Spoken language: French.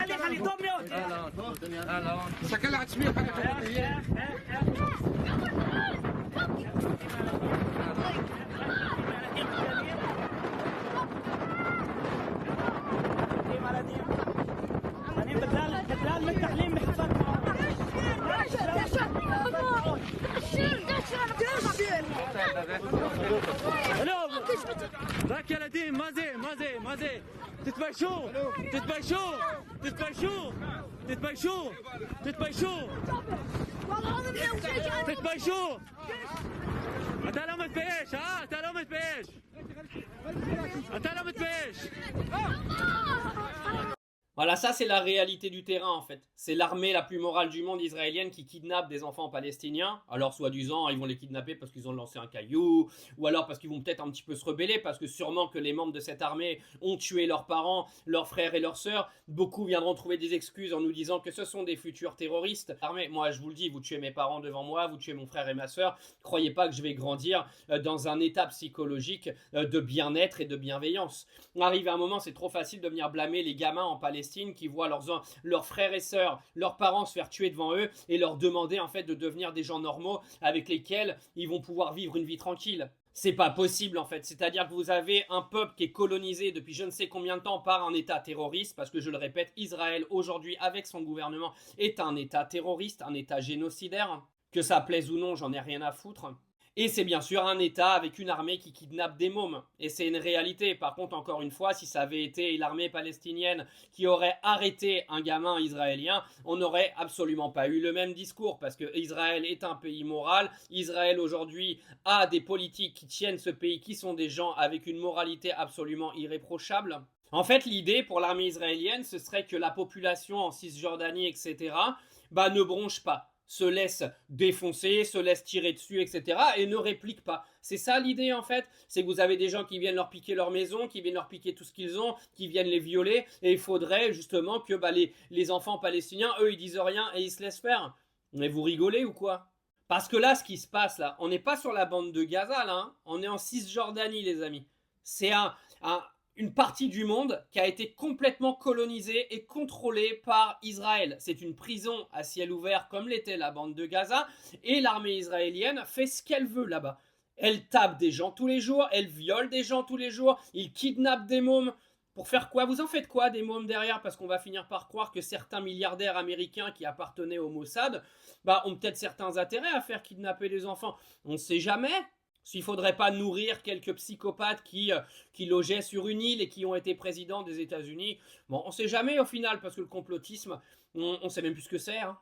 خلي ضمي شكلها تسمية بدلال من التعليم بحفظ راك يا لديم مازي تتبايشوا انت لو ما تبيش Voilà, ça c'est la réalité du terrain en fait. C'est l'armée la plus morale du monde israélienne qui kidnappe des enfants palestiniens. Alors soi-disant, ils vont les kidnapper parce qu'ils ont lancé un caillou, ou alors parce qu'ils vont peut-être un petit peu se rebeller, parce que sûrement que les membres de cette armée ont tué leurs parents, leurs frères et leurs sœurs. Beaucoup viendront trouver des excuses en nous disant que ce sont des futurs terroristes. Armée, moi je vous le dis, vous tuez mes parents devant moi, vous tuez mon frère et ma sœur. Croyez pas que je vais grandir dans un état psychologique de bien-être et de bienveillance. Arrivé à un moment, c'est trop facile de venir blâmer les gamins en Palestine qui voient leurs frères et sœurs, leurs parents se faire tuer devant eux et leur demander en fait de devenir des gens normaux avec lesquels ils vont pouvoir vivre une vie tranquille. C'est pas possible en fait, c'est-à-dire que vous avez un peuple qui est colonisé depuis je ne sais combien de temps par un état terroriste, parce que je le répète, Israël aujourd'hui avec son gouvernement est un état terroriste, un état génocidaire, que ça plaise ou non, j'en ai rien à foutre. Et c'est bien sûr un État avec une armée qui kidnappe des mômes. Et c'est une réalité. Par contre, encore une fois, si ça avait été l'armée palestinienne qui aurait arrêté un gamin israélien, on n'aurait absolument pas eu le même discours. Parce que Israël est un pays moral. Israël aujourd'hui a des politiques qui tiennent ce pays, qui sont des gens avec une moralité absolument irréprochable. En fait, l'idée pour l'armée israélienne, ce serait que la population en Cisjordanie, etc., ne bronche pas, se laisse défoncer, se laisse tirer dessus, etc. et ne réplique pas. C'est ça l'idée en fait, c'est que vous avez des gens qui viennent leur piquer leur maison, qui viennent leur piquer tout ce qu'ils ont, qui viennent les violer, et il faudrait justement que les enfants palestiniens, eux, ils disent rien et ils se laissent faire. Mais vous rigolez ou quoi? Parce que là, ce qui se passe là, on n'est pas sur la bande de Gaza là, hein, on est en Cisjordanie les amis. C'est une partie du monde qui a été complètement colonisée et contrôlée par Israël. C'est une prison à ciel ouvert comme l'était la bande de Gaza, et l'armée israélienne fait ce qu'elle veut là-bas. Elle tape des gens tous les jours, elle viole des gens tous les jours, ils kidnappent des mômes. Pour faire quoi? Vous en faites quoi des mômes derrière? Parce qu'on va finir par croire que certains milliardaires américains qui appartenaient au Mossad ont peut-être certains intérêts à faire kidnapper les enfants. On ne sait jamais. S'il ne faudrait pas nourrir quelques psychopathes qui logeaient sur une île et qui ont été présidents des États-Unis. Bon, on ne sait jamais au final, parce que le complotisme, on ne sait même plus ce que c'est. Hein.